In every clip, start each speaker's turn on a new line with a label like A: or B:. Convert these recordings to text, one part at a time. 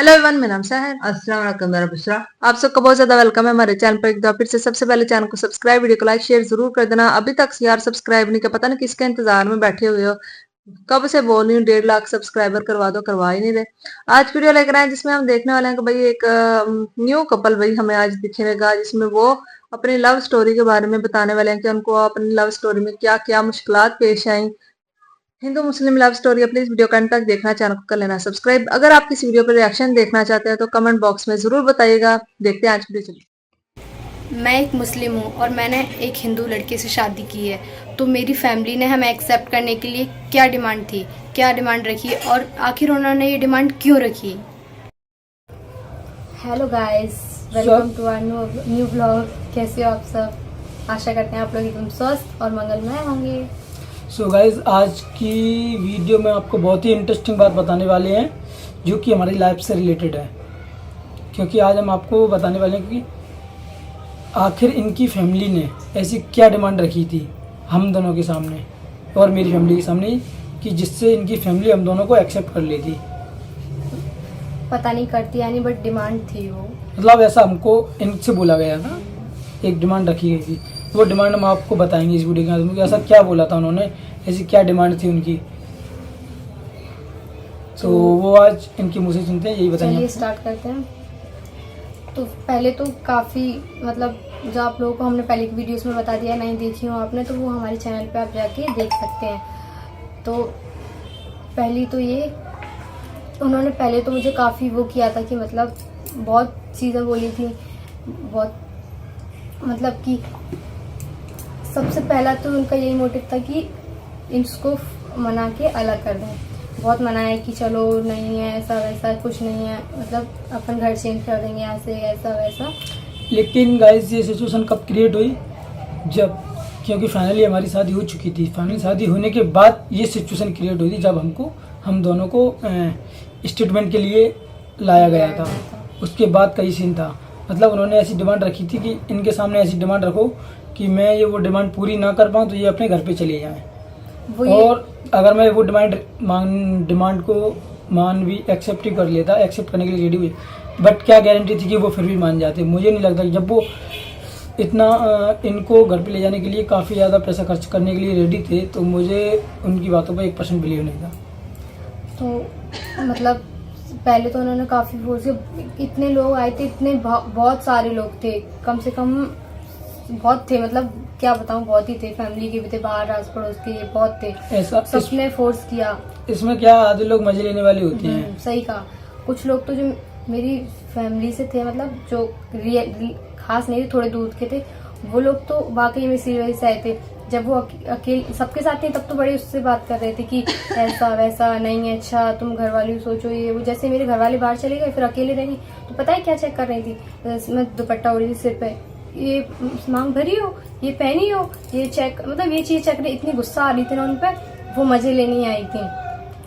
A: Hello everyone, मेरा नाम है अस्सलाम वालेकुम मेरा बुशरा। आप सबका बहुत ज्यादा वेलकम है हमारे चैनल पर। एक बार फिर से सबसे पहले चैनल को सब्सक्राइब, वीडियो को लाइक शेयर जरूर कर देना। अभी तक यार सब्सक्राइब नहीं किया, पता नहीं किसके इंतजार में बैठे हुए हो। कब से बोल रही हूँ 1.5 लाख सब्सक्राइबर करवा दो, करवा ही नहीं रहे। आज वीडियो लेकर आए जिसमें हम देखने वाले हैं कि भाई एक न्यू कपल भाई हमें आज दिखेगा, जिसमें वो अपनी लव स्टोरी के बारे में बताने वाले हैं कि उनको अपनी लव स्टोरी में क्या क्या मुश्किलात पेश आई। हिंदू मुस्लिम लव स्टोरी है। प्लीज वीडियो का अंत तक देखना, चैनल को कर लेना सब्सक्राइब। अगर आप किसी वीडियो पर रिएक्शन देखना चाहते हैं तो कमेंट बॉक्स में जरूर बताइएगा। देखते हैं आज की वीडियो।
B: मैं एक मुस्लिम हूँ और मैंने एक हिंदू लड़के से शादी की है। तो मेरी फैमिली ने हमें एक्सेप्ट करने के लिए क्या डिमांड थी, क्या डिमांड रखी और आखिर उन्होंने ये डिमांड क्यों रखी। Hello guys, welcome to our new blog. कैसे हो आप सब? आशा करते हैं आप लोग एकदम स्वस्थ और मंगलमय होंगे।
C: सो गाइज, आज की वीडियो में आपको बहुत ही इंटरेस्टिंग बात बताने वाले हैं जो कि हमारी लाइफ से रिलेटेड है। क्योंकि आज हम आपको बताने वाले हैं कि आखिर इनकी फैमिली ने ऐसी क्या डिमांड रखी थी हम दोनों के सामने और मेरी फैमिली के सामने, कि जिससे इनकी फैमिली हम दोनों को एक्सेप्ट कर लेती।
B: पता नहीं करती यानी, बट डिमांड थी वो।
C: मतलब ऐसा हमको इनसे बोला गया था, एक डिमांड रखी गई थी। वो डिमांड हम आपको बताएंगे इस वीडियो के अंदर, ऐसा क्या बोला था उन्होंने, ऐसी क्या डिमांड थी उनकी। तो वो आज इनके मुँह से सुनते हैं, यही बताएंगे।
B: चलिए स्टार्ट करते हैं। तो पहले तो काफ़ी मतलब जो आप लोगों को हमने पहले की वीडियोस में बता दिया, नहीं देखी हो आपने तो वो हमारे चैनल पे आप जाके देख सकते हैं। तो पहली तो ये, उन्होंने पहले तो मुझे काफ़ी वो किया था कि मतलब बहुत चीज़ें बोली थी, बहुत मतलब कि सबसे पहला तो उनका यही मोटिव था कि इसको मना के अलग कर दें। बहुत मनाया कि चलो नहीं है, ऐसा वैसा कुछ नहीं है, मतलब अपन घर चेंज कर देंगे यहाँ से, ऐसा वैसा।
C: लेकिन गाइस, ये सिचुएशन कब क्रिएट हुई? जब, क्योंकि फाइनली हमारी शादी हो चुकी थी। फाइनली शादी होने के बाद ये सिचुएशन क्रिएट हुई थी जब हम दोनों को स्टेटमेंट के लिए लाया गया था। उसके बाद कई सीन था। मतलब उन्होंने ऐसी डिमांड रखी थी कि इनके सामने ऐसी डिमांड रखो कि मैं ये वो डिमांड पूरी ना कर पाऊँ तो ये अपने घर पे चले जाएँ। और अगर मैं वो डिमांड को मान भी एक्सेप्ट ही कर लेता, एक्सेप्ट करने के लिए रेडी हुई, बट क्या गारंटी थी कि वो फिर भी मान जाते। मुझे नहीं लगता कि जब वो इतना इनको घर पे ले जाने के लिए काफ़ी ज़्यादा पैसा खर्च करने के लिए रेडी थे, तो मुझे उनकी बातों पर 1% बिलीव नहीं था।
B: तो मतलब पहले तो उन्होंने काफ़ी फोर्स किया, इतने लोग आए थे, इतने बहुत सारे लोग थे, कम से कम बहुत थे, मतलब क्या बताऊं, बहुत ही थे। फैमिली के भी थे, बाहर आस पड़ोस के, बहुत थे।
C: ऐसा
B: सबने फोर्स किया।
C: इसमें क्या, आधे लोग मजे लेने वाले होते हैं।
B: सही कहा। कुछ लोग तो जो मेरी फैमिली से थे, मतलब जो खास नहीं थे, थोड़े दूर के थे, वो लोग तो वाकई में सीरियस आए थे। जब वो अकेले सबके साथ थे तब तो बड़े उससे बात कर रहे थे कि ऐसा वैसा नहीं है, अच्छा तुम घर वाली सोचो ये वो। जैसे मेरे घर वाले बाहर चले गए, फिर अकेले रह गई, तो पता है क्या चेक कर रही थी? मैं दुपट्टा ओढ़ी थी सिर पे, ये मांग भरी हो, ये पहनी हो, ये चेक, मतलब ये चीज चेक रही। इतनी गुस्सा आ रही थी ना उन पर, वो मजे लेने आई थी।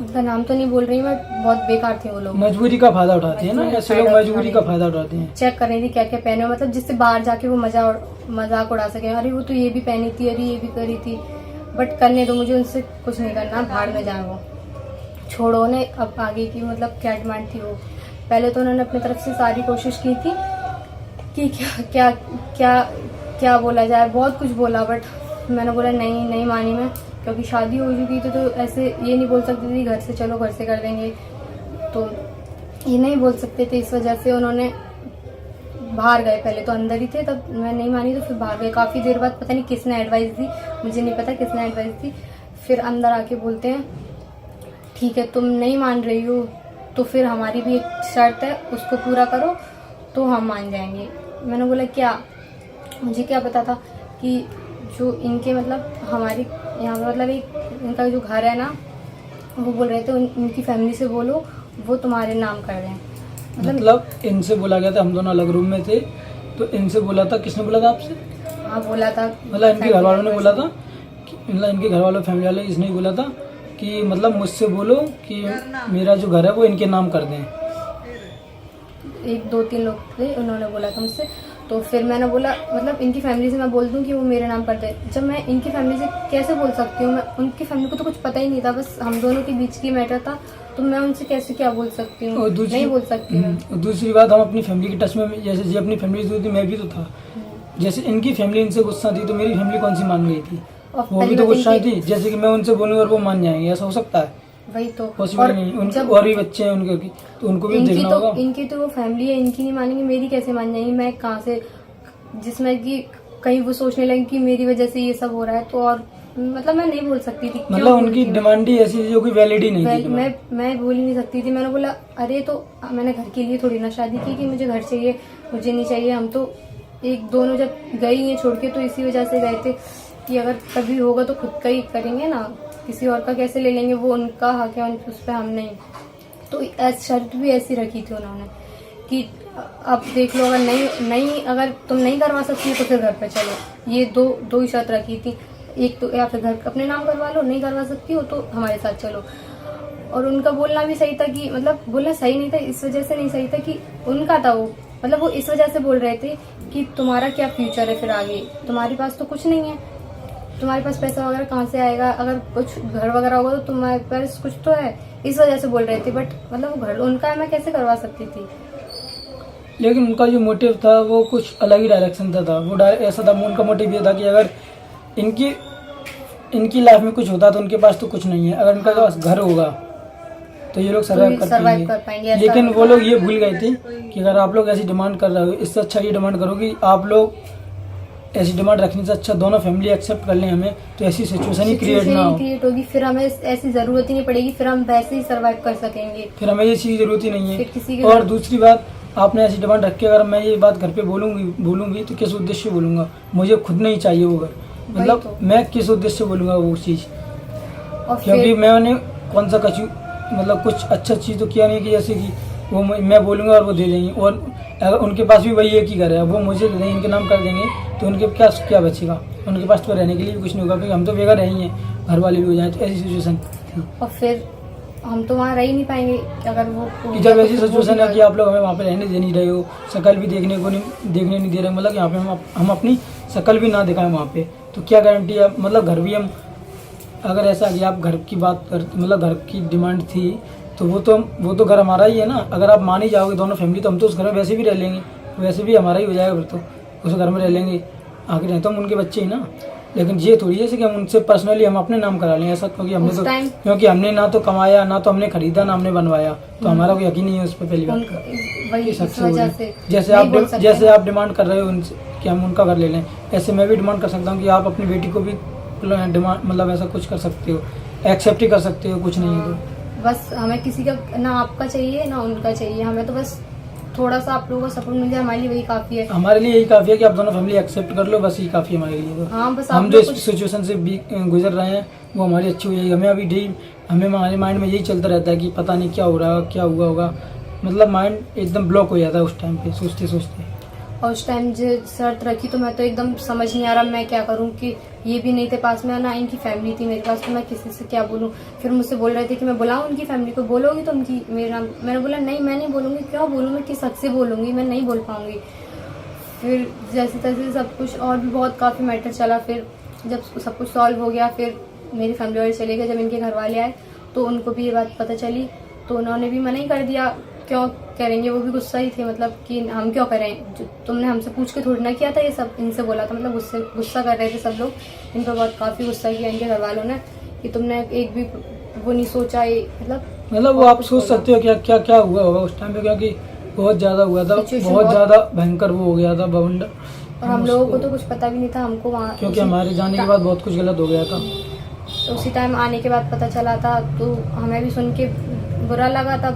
B: उनका नाम तो नहीं बोल रही मैं, बहुत बेकार थे वो लोग।
C: मजबूरी का फायदा उठाते हैं ना, ऐसे लोग मजबूरी का फायदा उठाते हैं।
B: चेक कर रही थी क्या क्या पहने हो, मतलब जिससे बाहर जाके वो मजाक उड़ा सके। अरे वो तो ये भी पहनी थी, अरे ये भी करी थी। बट करने दो, मुझे उनसे कुछ नहीं करना, भाड़ में जाए वो, छोड़ो ने। अब आगे की मतलब क्या डिमांड थी वो। पहले तो उन्होंने अपनी तरफ से सारी कोशिश की थी कि क्या क्या क्या क्या बोला जाए, बहुत कुछ बोला, बट मैंने बोला नहीं मानी मैं, क्योंकि शादी हो चुकी थी। तो ऐसे ये नहीं बोल सकती थी घर से चलो घर से कर देंगे, तो ये नहीं बोल सकते थे। इस वजह से उन्होंने बाहर गए। पहले तो अंदर ही थे, तब मैं नहीं मानी तो फिर बाहर गए। काफ़ी देर बाद पता नहीं किसने एडवाइस दी, मुझे नहीं पता किसने एडवाइस दी। फिर अंदर आके बोलते हैं ठीक है तुम नहीं मान रही हो तो फिर हमारी भी एक शर्त है, उसको पूरा करो तो हम मान जाएंगे। मैंने बोला क्या? मुझे क्या पता था कि जो इनके मतलब हमारे यहाँ पे मतलब एक इनका जो घर है ना, वो बोल रहे थे इनकी फैमिली से बोलो वो तुम्हारे नाम कर रहे हैं।
C: मतलब इनसे बोला गया था, हम दोनों अलग रूम में थे, तो इनसे बोला था। किसने बोला था आपसे?
B: हाँ बोला था,
C: मतलब इनके घर वालों ने बोला था, मतलब इनके घर वालों फैमिली वाले इसने ही बोला था कि मतलब मुझसे बोलो कि मेरा जो घर है वो इनके नाम कर दें।
B: 1 2 3 लोग थे, उन्होंने बोला था मुझसे। तो फिर मैंने बोला मतलब इनकी फैमिली से मैं बोल दूं कि वो मेरे नाम कर दे, जब मैं इनकी फैमिली से कैसे बोल सकती हूँ, मैं उनकी फैमिली को तो कुछ पता ही नहीं था, बस हम दोनों के बीच की मैटर था, तो मैं उनसे कैसे क्या बोल सकती हूँ, नहीं बोल सकती मैं।
C: और दूसरी बात, हम अपनी फैमिली के टच में, जैसे जी अपनी फैमिली से थी, मैं भी तो था। जैसे इनकी फैमिली इनसे गुस्सा थी तो मेरी फैमिली कौन सी मान गई थी,
B: और
C: वो भी तो गुस्सा थी। जैसे कि मैं उनसे बोलूँ और वो मान जाएंगे, ऐसा हो सकता है?
B: वही तो
C: पॉसिबल नहीं। उनके और भी बच्चे हैं उनके, तो उनको भी देखना होगा।
B: इनकी तो वो फैमिली है, इनकी नहीं मानेंगे, मेरी कैसे मान जाएंगी? मैं कहाँ से, जिसमें कि कहीं वो सोचने लगे कि मेरी वजह से ये सब हो रहा है, तो और मतलब मैं नहीं बोल सकती थी।
C: मतलब उनकी डिमांड ही ऐसी थी जो कि वैलिड ही नहीं थी।
B: मैं बोल ही नहीं सकती थी। मैंने बोला अरे तो मैंने घर के लिए थोड़ी ना शादी की कि मुझे घर चाहिए, मुझे नहीं चाहिए। हम तो एक दोनों जब गई हैं छोड़ के तो इसी वजह से गए थे कि अगर कभी होगा तो खुद का ही करेंगे ना, किसी और का कैसे ले लेंगे, वो उनका हक है, उस पर हम नहीं। तो शर्त भी ऐसी रखी थी उन्होंने कि अब देख लो, अगर नहीं अगर तुम नहीं करवा सकती तो फिर घर पे चलो। ये दो ही शर्त रखी थी, एक तो या फिर घर अपने नाम करवा लो, नहीं करवा सकती हो तो हमारे साथ चलो। और उनका बोलना भी सही था कि मतलब बोलना सही नहीं था, इस वजह से नहीं सही था कि उनका था वो, मतलब वो इस वजह से बोल रहे थे कि तुम्हारा क्या फ्यूचर है फिर आगे, तुम्हारे पास तो कुछ नहीं है, तुम्हारे पास पैसा वगैरह कहाँ से आएगा, अगर कुछ घर वगैरह होगा तो तुम्हारे पास कुछ तो है, इस वजह से बोल रहे थे। बट मतलब वो घर उनका है, मैं कैसे करवा सकती थी?
C: लेकिन उनका जो मोटिव था वो कुछ अलग ही डायरेक्शन था। वो ऐसा था, उनका मोटिव ये था कि अगर इनकी लाइफ में कुछ होता तो उनके पास तो कुछ नहीं है, अगर उनका पास घर होगा तो ये लोग सर्वाइव कर पाएंगे। लेकिन वो लोग ये भूल गए थे कि अगर आप लोग ऐसी डिमांड कर रहे हो, इससे अच्छा ये डिमांड करो कि आप लोग ऐसी डिमांड रखने से अच्छा दोनों फैमिली एक्सेप्ट कर लें हमें, तो ऐसी सिचुएशन ही क्रिएट ना
B: होगी, फिर हमें ऐसी जरूरत ही नहीं पड़ेगी, फिर हम वैसे ही सर्वाइव कर सकेंगे,
C: फिर हमें ये चीज़ जरूरत ही नहीं है। और दूसरी बात, आपने ऐसी डिमांड रख के अगर मैं ये बात घर पे बोलूंगी तो किस उद्देश्य से बोलूंगा? मुझे खुद नहीं चाहिए वो घर, मतलब मैं किस उद्देश्य से बोलूंगा वो चीज़? क्योंकि मैंने कौन सा मतलब कुछ अच्छा चीज़ तो किया नहीं कि जैसे कि वो मैं बोलूँगा और वो दे देंगे, और अगर उनके पास भी वही एक ही घर है, वो मुझे दे देंगे, इनके नाम कर देंगे, तो उनके क्या बचेगा? उनके पास तो रहने के लिए भी कुछ नहीं होगा, क्योंकि हम तो बेघर रही हैं, घर वाले भी हो जाए, तो ऐसी सिचुएशन थी।
B: और फिर हम तो वहाँ रह ही नहीं पाएंगे अगर वो
C: जब ऐसी सिचुएशन है कि आप लोग हमें वहाँ पे रहने दे नहीं रहे हो, शक्ल भी देखने नहीं दे रहे, मतलब यहाँ पे हम अपनी शक्ल भी ना दिखाएं वहाँ पे, तो क्या गारंटी है? मतलब घर भी हम, अगर ऐसा कि आप घर की बात कर, मतलब घर की डिमांड थी तो वो तो घर हमारा ही है ना। अगर आप मान ही जाओगे दोनों फैमिली, तो हम तो उस घर में वैसे भी रह लेंगे, वैसे भी हमारा ही हो जाएगा, फिर तो उस घर में रह लेंगे, आखिर रहते हम उनके बच्चे ही ना। लेकिन ये थोड़ी है कि हम उनसे पर्सनली हम अपने नाम करा लें ऐसा, क्योंकि हमने ना तो कमाया, ना तो हमने खरीदा, ना हमने बनवाया, तो हमारा कोई यकीन नहीं है उस पर। पहली बात, जैसे आप डिमांड कर रहे हो उनसे कि हम उनका घर ले लें, ऐसे मैं भी डिमांड कर सकता हूँ कि आप अपनी बेटी को भी डिमांड, मतलब ऐसा कुछ कर सकते हो, एक्सेप्ट ही कर सकते हो, कुछ नहीं है तो।
B: बस हमें किसी का ना आपका चाहिए ना उनका चाहिए, हमें तो बस थोड़ा सा आप लोगों का सपोर्ट मिल जाए, हमारे लिए वही काफी है।
C: हमारे लिए यही काफी है कि आप दोनों फैमिली एक्सेप्ट कर लो, बस यही काफी है हमारे लिए। तो
B: हाँ, बस
C: हम जो इस सिचुएशन से गुजर रहे हैं वो हमारी अच्छी हो जाएगी। हमें हमारे माइंड में यही चलता रहता है कि पता नहीं क्या हो रहा, क्या हुआ होगा, मतलब माइंड एकदम ब्लॉक हो जाता है उस टाइम पे, सोचते सोचते।
B: और उस टाइम जो शर्त रखी तो मैं तो एकदम समझ नहीं आ रहा मैं क्या करूं, कि ये भी नहीं थे पास में, ना इनकी फैमिली थी मेरे पास, तो मैं किसी से क्या बोलूं। फिर मुझसे बोल रहे थे कि मैं बुलाऊं उनकी फैमिली को, बोलोगी तो उनकी मेरा नाम, मैंने बोला नहीं मैं नहीं बोलूंगी, क्यों बोलूं, मैं किस हक से बोलूंगी, मैं नहीं बोल पाऊंगी। फिर जैसे तैसे सब कुछ और भी बहुत काफ़ी मैटर चला। फिर जब सब कुछ सॉल्व हो गया, फिर मेरी फैमिली वाले चले गए। जब इनके घर वाले आए तो उनको भी ये बात पता चली, तो उन्होंने भी मना ही कर दिया, क्यों करेंगे, वो भी गुस्सा ही थे, मतलब कि हम क्यों करें, तुमने हमसे पूछ के थोड़ी ना किया था, ये सब इनसे बोला था, मतलब गुस्सा कर रहे थे सब लोग। इन पर बहुत काफ़ी गुस्सा किया इनके घर वालों ने कि तुमने एक भी वो नहीं सोचा, ये मतलब
C: वो आप सोच सकते हो क्या क्या हुआ होगा उस टाइम पे, क्योंकि बहुत ज़्यादा हुआ था, बहुत ज़्यादा भयंकर वो हो गया था बवंडर,
B: और हम लोगों को तो कुछ पता भी नहीं था हमको वहाँ,
C: क्योंकि हमारे जाने के बाद बहुत कुछ गलत हो गया था।
B: तो उसी टाइम आने के बाद पता चला था, तो हमें भी सुन के बुरा लगा था,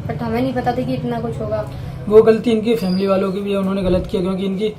B: बट हमें नहीं पता था कि इतना कुछ होगा।
C: वो गलती इनकी फैमिली वालों की भी है, उन्होंने गलत किया, क्योंकि इनकी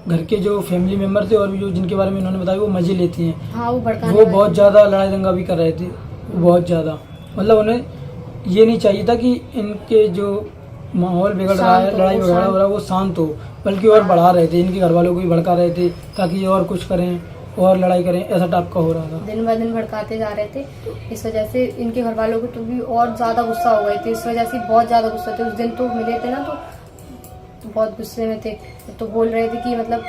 C: घर के जो फैमिली मेम्बर थे और भी जो जिनके बारे में इन्होंने बताया वो मजे लेती हैं।
B: हाँ, वो
C: बहुत ज़्यादा लड़ाई दंगा भी कर रहे थे, बहुत ज़्यादा, मतलब उन्हें ये नहीं चाहिए था कि इनके जो माहौल बिगड़ रहा है, लड़ाई वगैरह हो रहा है, वो शांत हो, बल्कि और बढ़ा रहे थे, इनके घर वालों को भी भड़का रहे थे ताकि ये और कुछ करें और लड़ाई करें, ऐसा टाइप का हो रहा था।
B: दिन ब दिन भड़काते जा रहे थे, इस वजह से इनके घर वालों को तो भी और ज़्यादा गुस्सा हो गए थे, इस वजह से बहुत ज़्यादा गुस्सा थे। उस दिन तो मिले थे ना, तो बहुत गुस्से में थे। तो बोल रहे थे कि मतलब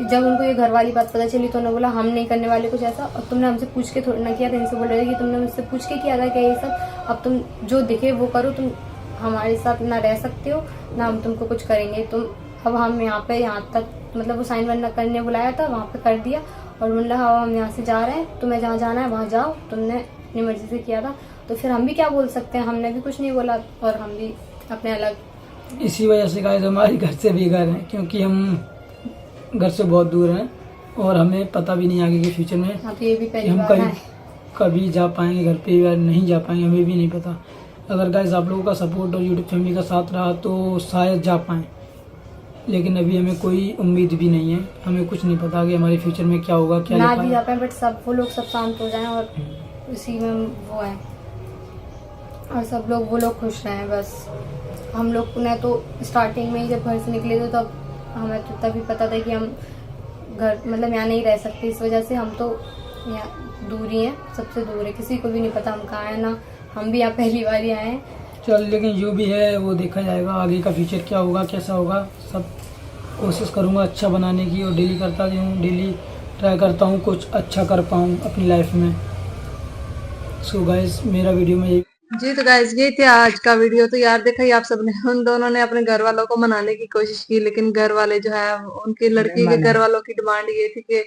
B: जब उनको ये घर वाली बात पता चली तो उन्होंने बोला हम नहीं करने वाले कुछ ऐसा, और तुमने हमसे पूछ के थोड़ा ना किया था। इनसे बोल रहे थे कि तुमने मुझसे पूछ के किया था क्या ये सब, अब तुम जो दिखे वो करो, तुम हमारे साथ ना रह सकते हो ना हम तुमको कुछ करेंगे। तुम अब हम यहाँ तक मतलब वो साइन वाइन करने बुलाया था, वहाँ पे कर दिया और बोला हाँ हम यहाँ से जा रहे हैं, तुम्हें जहाँ जाना है वहाँ जाओ, तुमने अपनी मर्जी से किया था। तो फिर हम भी क्या बोल सकते हैं, हमने भी कुछ नहीं बोला और हम भी अपने अलग।
C: इसी वजह से गाइस हमारे घर से बेघर हैं, क्योंकि हम घर से बहुत दूर हैं और हमें पता भी नहीं आगे के फ्यूचर में
B: हाँ, तो ये भी
C: कि
B: पहली
C: हम
B: बार है।
C: कभी जा पाएंगे घर पे या नहीं जा पाएंगे, हमें भी नहीं पता। अगर गाइस आप लोगों का सपोर्ट और यूट्यूब फैमिली का साथ रहा तो शायद जा पाएँ, लेकिन अभी हमें कोई उम्मीद भी नहीं है। हमें कुछ नहीं पता कि हमारे फ्यूचर में क्या होगा, क्या
B: ना
C: नहीं
B: भी जा
C: पाएंगे।
B: पाए बट सब वो लोग सब शांत हो जाएं और उसी में वो है और सब लोग वो लोग खुश रहें बस। हम लोग ने तो स्टार्टिंग में ही जब घर से निकले थे तब हमें तो तभी पता था कि हम घर मतलब यहाँ नहीं रह सकते, इस वजह से हम तो यहाँ दूर ही हैं, सबसे दूर है, किसी को भी नहीं पता हम कहाँ हैं, ना हम भी यहाँ पहली बार ही आए हैं।
C: चल लेकिन जो भी है वो देखा जाएगा, आगे का फ्यूचर क्या होगा कैसा होगा, सब कोशिश करूँगा अच्छा बनाने की और डेली करता हूँ, डेली ट्राई करता हूँ कुछ अच्छा कर पाऊँ अपनी लाइफ में। सो गाइस मेरा वीडियो में ये
A: जी तो गाइस ये थी आज का वीडियो। तो यार देखा ही आप सबने, उन दोनों ने अपने घर वालों को मनाने की कोशिश की, लेकिन घर वाले जो है उनकी लड़की के घर वालों की डिमांड ये थी कि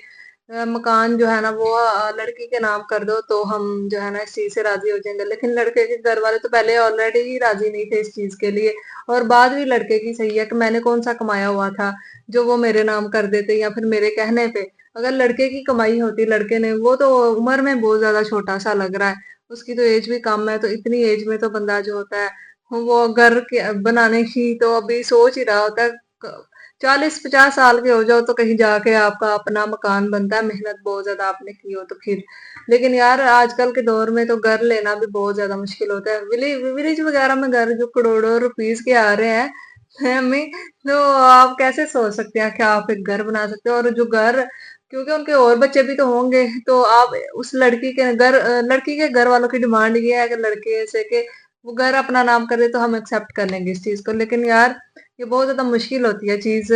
A: मकान जो है ना वो लड़की के नाम कर दो तो हम जो है ना इस चीज से राजी हो जाएंगे। लेकिन लड़के के घर वाले तो पहले ऑलरेडी ही राजी नहीं थे इस चीज के लिए, और बात भी लड़के की सही है कि मैंने कौन सा कमाया हुआ था जो वो मेरे नाम कर देते, या फिर मेरे कहने पे। अगर लड़के की कमाई होती, लड़के ने, वो तो उम्र में बहुत ज्यादा छोटा सा लग रहा है, उसकी तो एज भी कम है, तो इतनी एज में तो बंदा जो होता है वो घर के बनाने की तो अभी सोच ही रहा होता है। 40-50 साल के हो जाओ तो कहीं जाके आपका अपना मकान बनता है, मेहनत बहुत ज्यादा आपने की हो तो फिर। लेकिन यार आजकल के दौर में तो घर लेना भी बहुत ज्यादा मुश्किल होता है। विलेज वगैरह में घर जो करोड़ों रुपीज के आ रहे हैं हमें, तो आप कैसे सोच सकते हैं कि आप एक घर बना सकते हो। और जो घर, क्योंकि उनके और बच्चे भी तो होंगे, तो आप उस लड़की के घर वालों की डिमांड ये है कि लड़के से कि वो घर अपना नाम करे तो हम एक्सेप्ट कर लेंगे इस चीज को। लेकिन यार ये बहुत ज्यादा मुश्किल होती है चीज।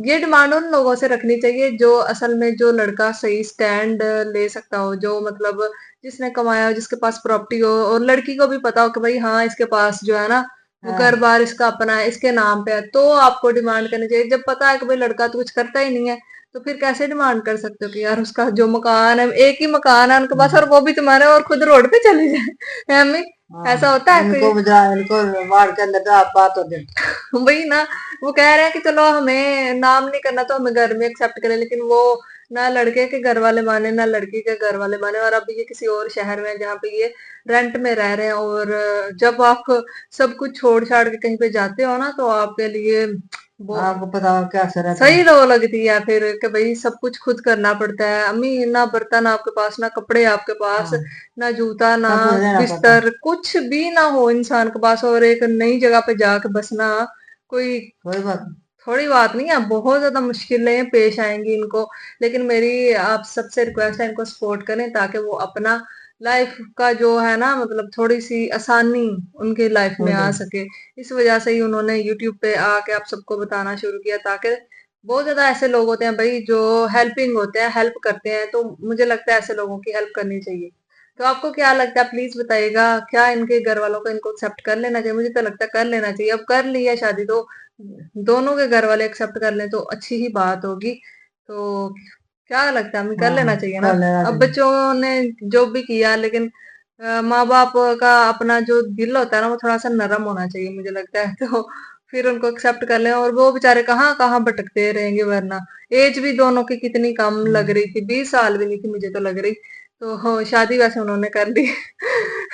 A: ये डिमांड उन लोगों से रखनी चाहिए जो असल में जो लड़का सही स्टैंड ले सकता हो, जो मतलब जिसने कमाया हो, जिसके पास प्रॉपर्टी हो, और लड़की को भी पता हो कि भाई हाँ इसके पास जो है ना वो घर बार इसका अपना है, इसके नाम पे है, तो आपको डिमांड करनी चाहिए। जब पता है कि भाई लड़का तो कुछ करता ही नहीं है, तो फिर कैसे डिमांड कर सकते हो कि यार उसका जो मकान है, एक ही मकान है उनके पास और वो भी तुम्हारे, और खुद रोड पे चले जाए हमें। ऐसा होता है
D: इनको बजा इनको वार्ड के अंदर तो आप बात होती है।
A: वही ना, वो कह रहे हैं कि चलो हमें नाम नहीं करना तो हमें घर में एक्सेप्ट करें, लेकिन वो ना लड़के के घर वाले माने ना लड़की के घर वाले माने। और अभी ये किसी और शहर में है जहाँ पे ये रेंट में रह रहे हैं, और जब आप सब कुछ छोड़ छाड़ के कहीं पे जाते हो ना तो आपके लिए वो
D: आपको पता हो क्या असर है।
A: सही रो लगती है फिर कि भाई सब कुछ खुद करना पड़ता है। अम्मी ना बर्तन आपके पास, ना कपड़े आपके पास, ना जूता, ना
D: सब लेना
A: बिस्तर, कुछ भी ना हो इंसान के पास, और एक नई जगह पे जाके बसना कोई
D: कोई बात
A: थोड़ी बात नहीं है। बहुत ज्यादा मुश्किलें पेश आएंगी इनको। लेकिन मेरी आप सबसे रिक्वेस्ट है इनको सपोर्ट करें, ताकि वो अपना लाइफ का जो है ना मतलब थोड़ी सी आसानी उनके लाइफ में आ सके। इस वजह से ही उन्होंने यूट्यूब पे आके आप सबको बताना शुरू किया, ताकि बहुत ज्यादा ऐसे लोग होते हैं भाई जो हेल्पिंग होते हैं, हेल्प करते हैं, तो मुझे लगता है ऐसे लोगों की हेल्प करनी चाहिए। तो आपको क्या लगता है प्लीज बताइएगा, क्या इनके घर वालों को इनको एक्सेप्ट कर लेना चाहिए? मुझे तो लगता है कर लेना चाहिए। अब कर ली है शादी तो दोनों के घर वाले एक्सेप्ट कर लें तो अच्छी ही बात होगी। तो क्या लगता है, हमें कर लेना चाहिए ना?
D: कर लेना
A: अब
D: चाहिए।
A: बच्चों ने जो भी किया, लेकिन माँ बाप का अपना जो दिल होता है ना वो थोड़ा सा नरम होना चाहिए मुझे लगता है। तो फिर उनको एक्सेप्ट कर लें, और वो बेचारे कहाँ कहाँ भटकते रहेंगे, वरना एज भी दोनों की कितनी कम लग रही थी, 20 साल भी नहीं थी मुझे तो लग रही। तो हाँ, शादी वैसे उन्होंने कर ली।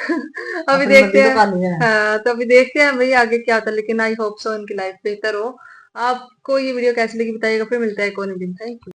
A: अभी
D: अपनी
A: देखते
D: मर्जी तो
A: हैं।
D: कर लिया।
A: हाँ तो अभी देखते हैं भाई आगे क्या होता है, लेकिन आई होप सो इनकी लाइफ बेहतर हो। आपको ये वीडियो कैसी लगी बताइएगा, फिर मिलता है एक और दिन। Thank you.